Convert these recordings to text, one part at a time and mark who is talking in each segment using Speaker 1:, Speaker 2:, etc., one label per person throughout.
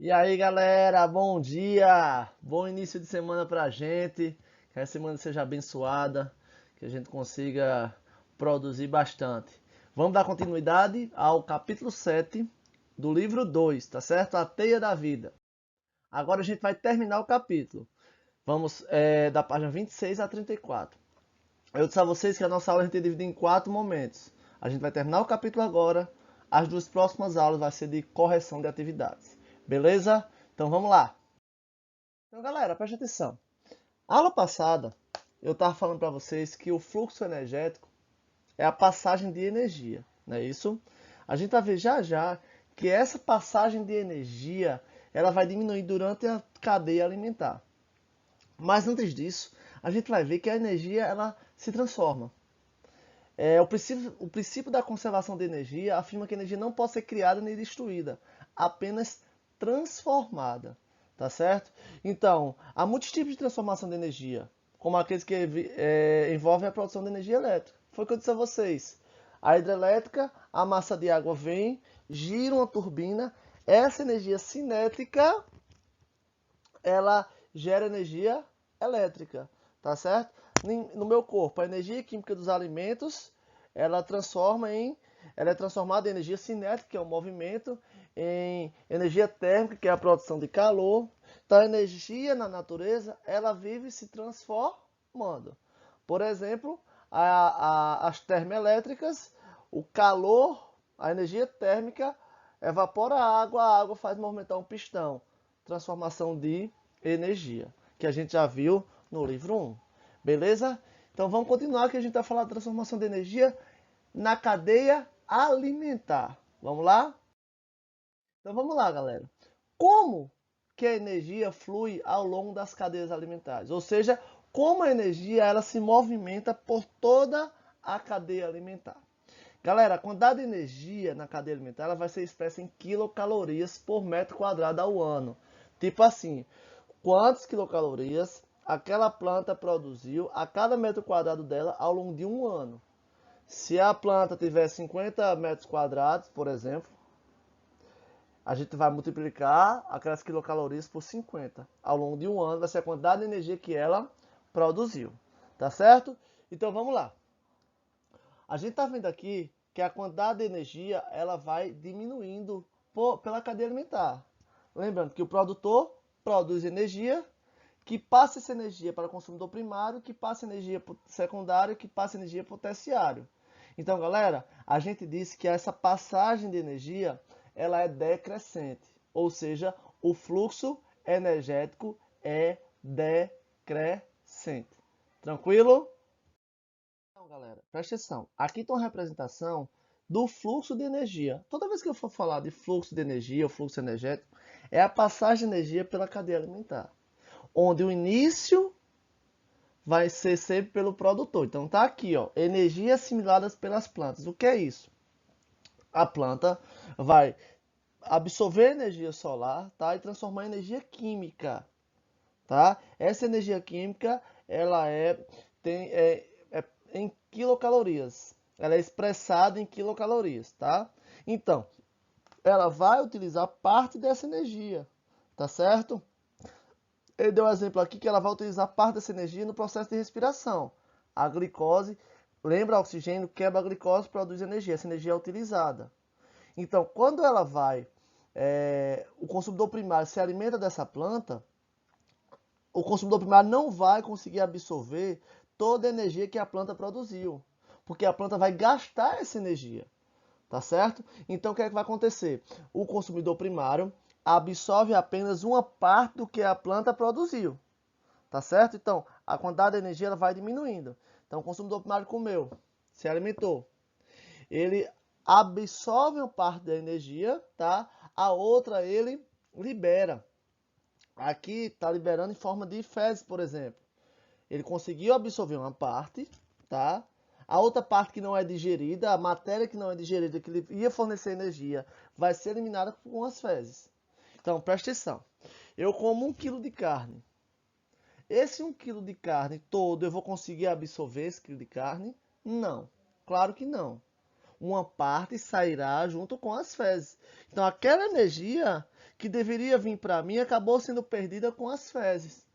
Speaker 1: E aí, galera, bom dia! Bom início de semana pra gente. Que a semana seja abençoada, que a gente consiga produzir bastante. Vamos dar continuidade ao capítulo 7 do livro 2, tá certo? A Teia da Vida. Agora a gente vai terminar o capítulo. Vamos da página 26 a 34. Eu disse a vocês que a nossa aula a gente tem dividido em 4 momentos. A gente vai terminar o capítulo agora. As 2 próximas aulas vai ser de correção de atividades. Beleza? Então vamos lá. Então, galera, preste atenção. A aula passada, eu estava falando para vocês que o fluxo energético é a passagem de energia, não é isso? A gente vai ver já já que essa passagem de energia ela vai diminuir durante a cadeia alimentar. Mas antes disso, a gente vai ver que a energia ela se transforma. O princípio da conservação de energia afirma que a energia não pode ser criada nem destruída, apenas transformada. Tá certo? Então, há muitos tipos de transformação de energia, como aqueles que envolvem a produção de energia elétrica. Foi o que eu disse a vocês. A hidrelétrica, a massa de água vem, gira uma turbina, essa energia cinética ela gera energia elétrica, tá certo? No meu corpo, a energia química dos alimentos, ela é transformada em energia cinética, que é o movimento, em energia térmica, que é a produção de calor. Então, a energia na natureza, ela vive se transformando. Por exemplo, as termoelétricas, o calor, a energia térmica evapora a água faz movimentar um pistão. Transformação de energia, que a gente já viu no livro 1. Beleza? Então vamos continuar que a gente vai falar de transformação de energia na cadeia alimentar. Vamos lá? Então vamos lá, galera. Como que a energia flui ao longo das cadeias alimentares? Ou seja, como a energia ela se movimenta por toda a cadeia alimentar. Galera, a quantidade de energia na cadeia alimentar ela vai ser expressa em quilocalorias por metro quadrado ao ano. Tipo assim, quantas quilocalorias aquela planta produziu a cada metro quadrado dela ao longo de um ano. Se a planta tiver 50 metros quadrados, por exemplo, a gente vai multiplicar aquelas quilocalorias por 50. Ao longo de um ano vai ser a quantidade de energia que ela produziu. Tá certo? Então vamos lá. A gente está vendo aqui que a quantidade de energia ela vai diminuindo pela cadeia alimentar. Lembrando que o produtor produz energia, que passa essa energia para o consumidor primário, que passa energia para o secundário, que passa energia para o terciário. Então, galera, a gente disse que essa passagem de energia ela é decrescente, ou seja, o fluxo energético é decrescente. Tranquilo? Então, galera, presta atenção. Aqui tem uma representação do fluxo de energia. Toda vez que eu for falar de fluxo de energia ou fluxo energético, é a passagem de energia pela cadeia alimentar, onde o início vai ser sempre pelo produtor. Então tá aqui, ó, energia assimiladas pelas plantas. O que é isso? A planta vai absorver energia solar, tá, e transformar em energia química, tá? Essa energia química, ela é em quilocalorias. Ela é expressada em quilocalorias, tá? Então, ela vai utilizar parte dessa energia, tá certo? Ele deu um exemplo aqui que ela vai utilizar parte dessa energia no processo de respiração. A glicose, lembra, o oxigênio quebra a glicose, produz energia. Essa energia é utilizada. Então, quando ela vai, o consumidor primário se alimenta dessa planta, o consumidor primário não vai conseguir absorver toda a energia que a planta produziu, porque a planta vai gastar essa energia, tá certo? Então, o que é que vai acontecer? O consumidor primário absorve apenas uma parte do que a planta produziu, tá certo? Então, a quantidade de energia ela vai diminuindo. Então, o consumidor primário comeu, se alimentou. Ele absorve uma parte da energia, tá? A outra ele libera. Aqui está liberando em forma de fezes, por exemplo. Ele conseguiu absorver uma parte, tá? A outra parte que não é digerida, a matéria que não é digerida, que ele ia fornecer energia, vai ser eliminada com as fezes. Então, presta atenção. Eu como 1 quilo de carne. Esse 1 quilo de carne todo, eu vou conseguir absorver esse quilo de carne? Não, claro que não. Uma parte sairá junto com as fezes. Então, aquela energia que deveria vir para mim acabou sendo perdida com as fezes,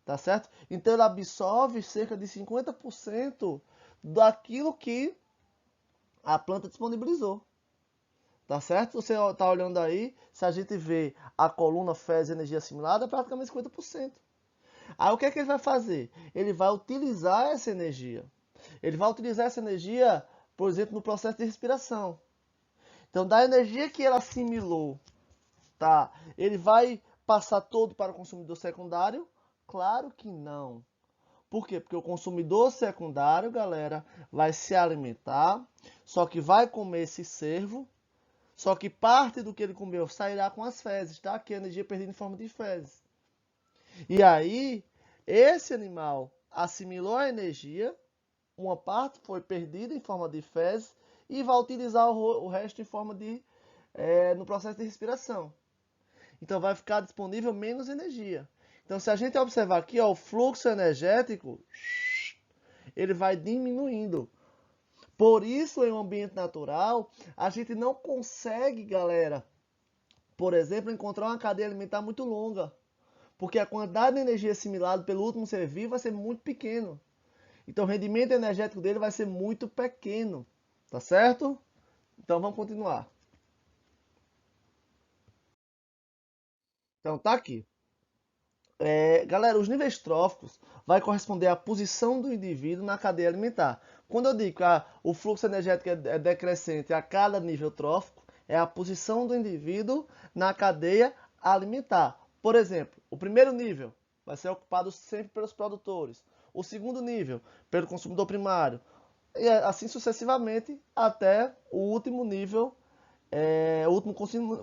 Speaker 1: tá certo? Então ele absorve cerca de 50% daquilo que a planta disponibilizou, tá certo? Você tá olhando aí, se a gente vê a coluna fezes energia assimilada, é praticamente 50%. Aí o que é que ele vai fazer? Ele vai utilizar essa energia. Ele vai utilizar essa energia, por exemplo, no processo de respiração. Então, da energia que ele assimilou, tá? Ele vai passar todo para o consumidor secundário? Claro que não. Por quê? Porque o consumidor secundário, galera, vai se alimentar, só que vai comer esse cervo, só que parte do que ele comeu sairá com as fezes, tá? Que é a energia perdida em forma de fezes. E aí, esse animal assimilou a energia, uma parte foi perdida em forma de fezes e vai utilizar o resto em forma de no processo de respiração. Então vai ficar disponível menos energia. Então se a gente observar aqui, ó, o fluxo energético, ele vai diminuindo. Por isso, em um ambiente natural, a gente não consegue, galera, por exemplo, encontrar uma cadeia alimentar muito longa. Porque a quantidade de energia assimilada pelo último ser vivo vai ser muito pequeno. Então o rendimento energético dele vai ser muito pequeno. Tá certo? Então vamos continuar. Então tá aqui. Galera, os níveis tróficos vai corresponder à posição do indivíduo na cadeia alimentar. Quando eu digo que o fluxo energético é decrescente a cada nível trófico, é a posição do indivíduo na cadeia alimentar. Por exemplo, o primeiro nível vai ser ocupado sempre pelos produtores. O segundo nível, pelo consumidor primário. E assim sucessivamente até o último nível, o último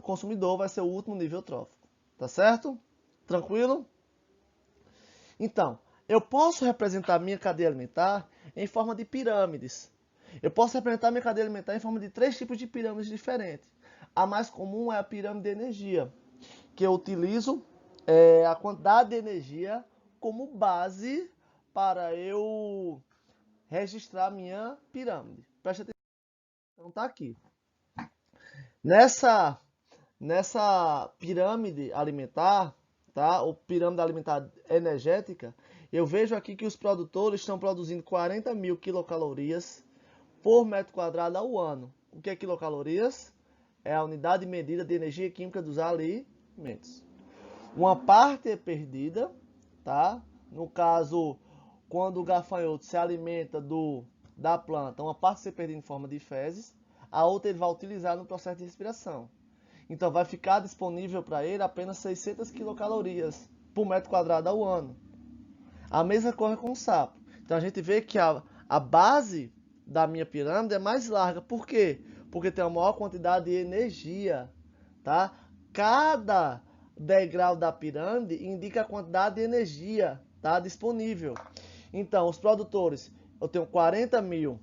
Speaker 1: consumidor vai ser o último nível trófico. Tá certo? Tranquilo? Então, eu posso representar minha cadeia alimentar em forma de pirâmides. Eu posso representar minha cadeia alimentar em forma de 3 tipos de pirâmides diferentes. A mais comum é a pirâmide de energia, que eu utilizo a quantidade de energia como base para eu registrar minha pirâmide. Preste atenção. Então tá aqui. Nessa pirâmide alimentar, tá? Ou pirâmide alimentar energética, eu vejo aqui que os produtores estão produzindo 40 mil quilocalorias por metro quadrado ao ano. O que é quilocalorias? É a unidade medida de energia química dos alimentos. Uma parte é perdida, tá? No caso, quando o gafanhoto se alimenta da planta, uma parte se perde em forma de fezes, a outra ele vai utilizar no processo de respiração. Então vai ficar disponível para ele apenas 600 quilocalorias por metro quadrado ao ano. A mesma coisa com o sapo. Então a gente vê que a base da minha pirâmide é mais larga. Por quê? Porque tem uma maior quantidade de energia. Tá? Cada degrau da pirâmide indica a quantidade de energia, tá, disponível. Então, os produtores, eu tenho 40 mil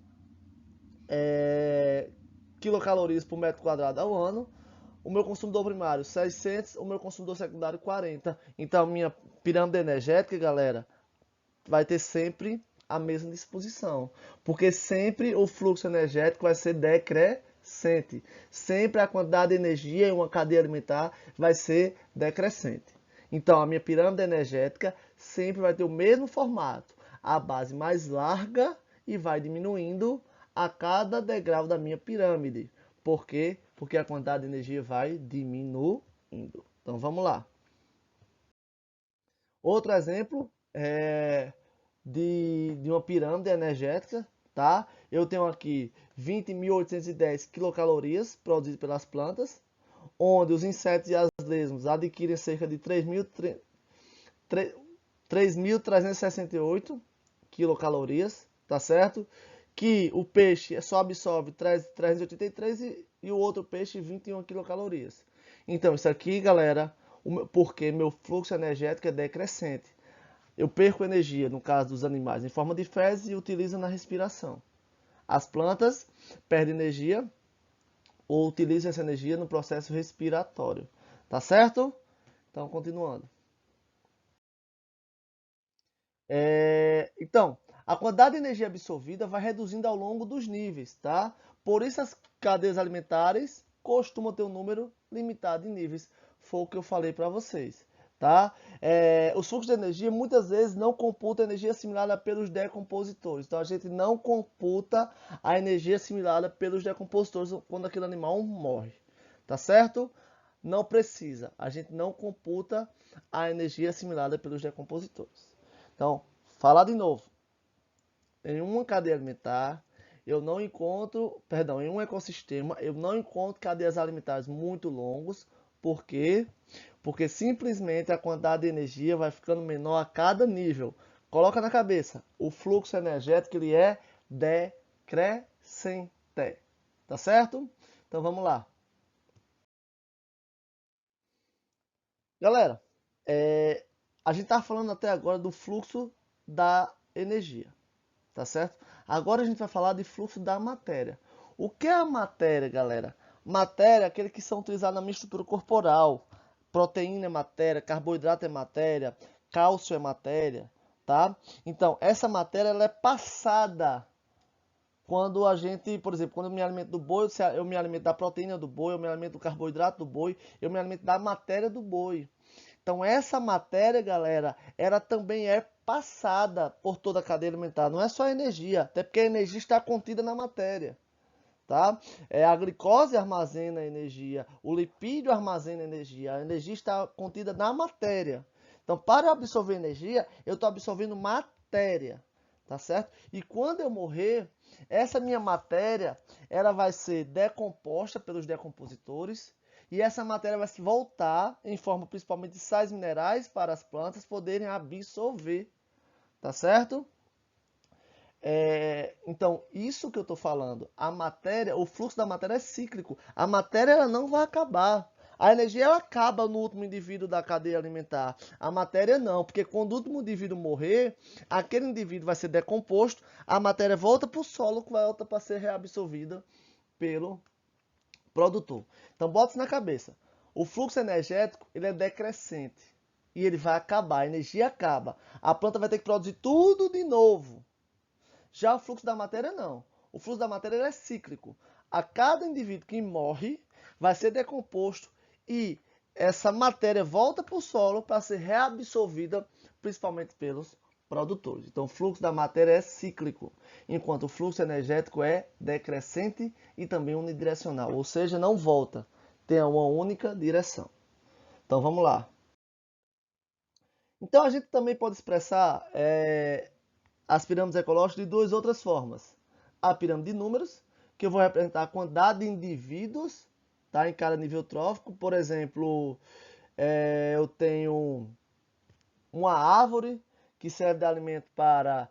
Speaker 1: quilocalorias por metro quadrado ao ano. O meu consumidor primário 600, o meu consumidor secundário 40. Então, minha pirâmide energética, galera, vai ter sempre a mesma disposição, porque sempre o fluxo energético vai ser decrescente. Sempre a quantidade de energia em uma cadeia alimentar vai ser decrescente. Então, a minha pirâmide energética sempre vai ter o mesmo formato, a base mais larga e vai diminuindo a cada degrau da minha pirâmide. Por quê? Porque a quantidade de energia vai diminuindo. Então, vamos lá. Outro exemplo de uma pirâmide energética, tá? Eu tenho aqui 20.810 quilocalorias produzidas pelas plantas, onde os insetos e as lesmas adquirem cerca de 3.368 quilocalorias, tá certo? Que o peixe só absorve 383 e o outro peixe 21 quilocalorias. Então, isso aqui, galera, porque meu fluxo energético é decrescente. Eu perco energia, no caso dos animais, em forma de fezes e utilizo na respiração. As plantas perdem energia ou utilizam essa energia no processo respiratório. Tá certo? Então, continuando. Então, a quantidade de energia absorvida vai reduzindo ao longo dos níveis, tá? Por isso as cadeias alimentares costumam ter um número limitado de níveis. foi o que eu falei para vocês, tá? Os fluxos de energia muitas vezes não computam a energia assimilada pelos decompositores. Então a gente não computa a energia assimilada pelos decompositores quando aquele animal morre, tá certo? Não precisa, a gente não computa a energia assimilada pelos decompositores. Então, falar de novo, em uma cadeia alimentar, eu não encontro, perdão, em um ecossistema, eu não encontro cadeias alimentares muito longos. Por quê? Porque simplesmente a quantidade de energia vai ficando menor a cada nível. Coloca na cabeça, o fluxo energético ele é decrescente, tá certo? Então vamos lá. Galera, a gente está falando até agora do fluxo da energia, tá certo? Agora a gente vai falar de fluxo da matéria. O que é a matéria, galera? Matéria é aquele que são utilizados na minha estrutura corporal. Proteína é matéria, carboidrato é matéria, cálcio é matéria, tá? Então, essa matéria ela é passada quando a gente, por exemplo, quando eu me alimento do boi, eu me alimento da proteína do boi, eu me alimento do carboidrato do boi, eu me alimento da matéria do boi. Então essa matéria, galera, ela também é passada por toda a cadeia alimentar. Não é só energia, até porque a energia está contida na matéria, tá? A glicose armazena energia, o lipídio armazena energia. A energia está contida na matéria. Então, para absorver energia, eu estou absorvendo matéria, tá certo? E quando eu morrer, essa minha matéria, ela vai ser decomposta pelos decompositores. E essa matéria vai se voltar em forma principalmente de sais minerais para as plantas poderem absorver, tá certo? Então, isso que eu estou falando, a matéria, o fluxo da matéria é cíclico. A matéria ela não vai acabar. A energia ela acaba no último indivíduo da cadeia alimentar. A matéria não, porque quando o último indivíduo morrer, aquele indivíduo vai ser decomposto, a matéria volta para o solo, que volta para ser reabsorvida pelo produtor. Então, bota isso na cabeça. O fluxo energético ele é decrescente e ele vai acabar, a energia acaba. A planta vai ter que produzir tudo de novo. Já o fluxo da matéria não. O fluxo da matéria ele é cíclico. A cada indivíduo que morre vai ser decomposto e essa matéria volta para o solo para ser reabsorvida principalmente pelos produtores. Então o fluxo da matéria é cíclico, enquanto o fluxo energético é decrescente e também unidirecional, ou seja, não volta, tem uma única direção. Então vamos lá. Então a gente também pode expressar as pirâmides ecológicas de duas outras formas. A pirâmide de números, que eu vou representar a quantidade de indivíduos, tá, em cada nível trófico. Por exemplo, eu tenho uma árvore que serve de alimento para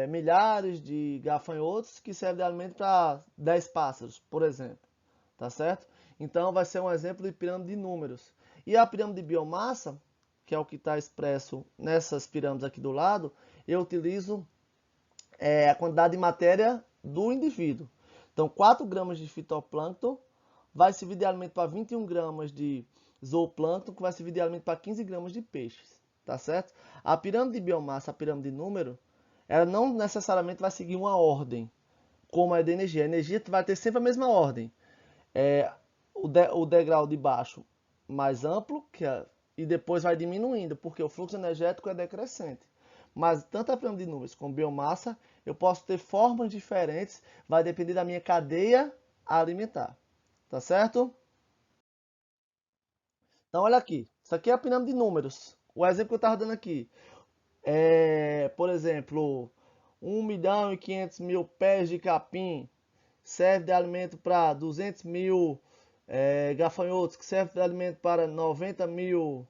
Speaker 1: milhares de gafanhotos, que serve de alimento para 10 pássaros, por exemplo. Tá certo? Então vai ser um exemplo de pirâmide de números. E a pirâmide de biomassa, que é o que está expresso nessas pirâmides aqui do lado, eu utilizo a quantidade de matéria do indivíduo. Então, 4 gramas de fitoplâncton vai servir de alimento para 21 gramas de zooplâncton, que vai servir de alimento para 15 gramas de peixes. Tá certo? A pirâmide de biomassa, a pirâmide de número, ela não necessariamente vai seguir uma ordem, como a de energia. A energia vai ter sempre a mesma ordem. O degrau de baixo mais amplo, e depois vai diminuindo, porque o fluxo energético é decrescente. Mas tanto a pirâmide de números como biomassa, eu posso ter formas diferentes, vai depender da minha cadeia alimentar. Tá certo? Então olha aqui, isso aqui é a pirâmide de números. O exemplo que eu estava dando aqui por exemplo, 1.500.000 pés de capim serve de alimento para 200 mil gafanhotos, que serve de alimento para 90 mil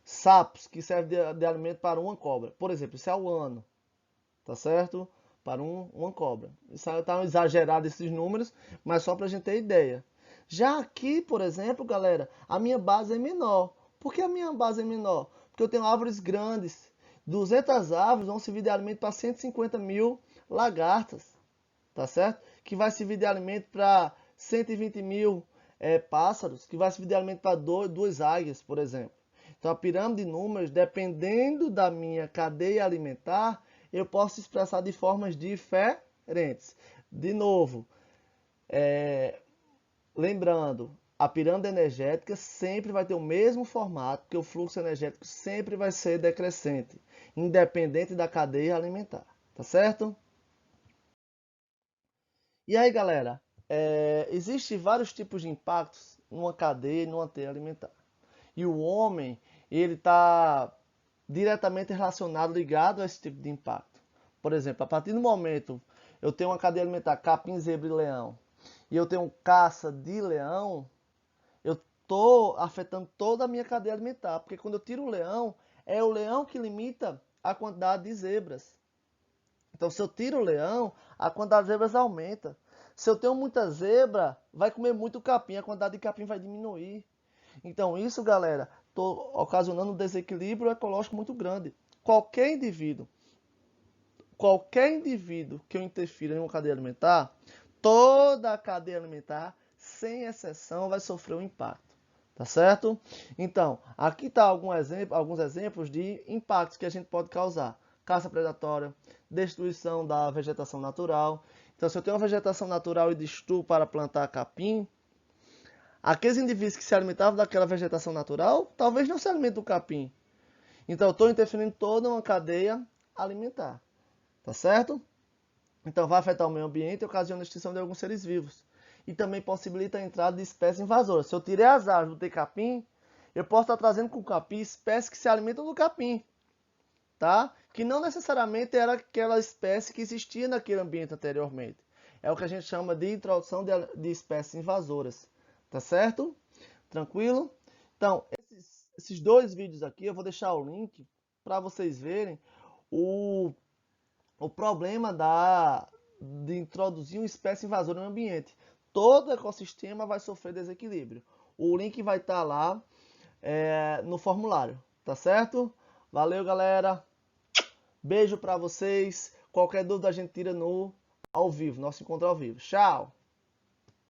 Speaker 1: sapos, que serve de alimento para uma cobra. Por exemplo, isso é o ano, tá certo? Para uma cobra. Isso está exagerado esses números, mas só para a gente ter ideia. Já aqui, por exemplo, galera, a minha base é menor. Por que a minha base é menor? Porque eu tenho árvores grandes. 200 árvores vão servir de alimento para 150 mil lagartas, tá certo? Que vai servir de alimento para 120 mil pássaros, que vai servir de alimento para duas águias, por exemplo. Então a pirâmide de números, dependendo da minha cadeia alimentar, eu posso expressar de formas diferentes. De novo, lembrando, a pirâmide energética sempre vai ter o mesmo formato, porque o fluxo energético sempre vai ser decrescente, independente da cadeia alimentar, tá certo? E aí, galera, existem vários tipos de impactos numa cadeia e numa teia alimentar. E o homem, ele está diretamente relacionado, ligado a esse tipo de impacto. Por exemplo, a partir do momento eu tenho uma cadeia alimentar capim, zebra e leão, e eu tenho caça de leão, eu estou afetando toda a minha cadeia alimentar, porque quando eu tiro o leão, é o leão que limita a quantidade de zebras. Então, se eu tiro o leão, a quantidade de zebras aumenta. Se eu tenho muita zebra, vai comer muito capim, a quantidade de capim vai diminuir. Então, isso, galera, estou ocasionando um desequilíbrio ecológico muito grande. Qualquer indivíduo que eu interfira em uma cadeia alimentar, toda a cadeia alimentar, sem exceção, vai sofrer um impacto. Tá certo? Então, aqui está alguns exemplos de impactos que a gente pode causar. Caça predatória, destruição da vegetação natural. Então, se eu tenho uma vegetação natural e destruo para plantar capim, aqueles indivíduos que se alimentavam daquela vegetação natural, talvez não se alimentem do capim. Então, eu estou interferindo em toda uma cadeia alimentar. Tá certo? Então, vai afetar o meio ambiente e ocasiona a extinção de alguns seres vivos. E também possibilita a entrada de espécies invasoras. Se eu tirei as árvores do capim, eu posso estar trazendo com o capim espécies que se alimentam do capim, tá? Que não necessariamente era aquela espécie que existia naquele ambiente anteriormente. É o que a gente chama de introdução de espécies invasoras, tá certo? Tranquilo? Então, esses dois vídeos aqui, eu vou deixar o link para vocês verem o problema de introduzir uma espécie invasora no ambiente. Todo ecossistema vai sofrer desequilíbrio. O link vai estar lá no formulário, tá certo? Valeu, galera. Beijo para vocês. Qualquer dúvida a gente tira no ao vivo, nosso encontro ao vivo. Tchau!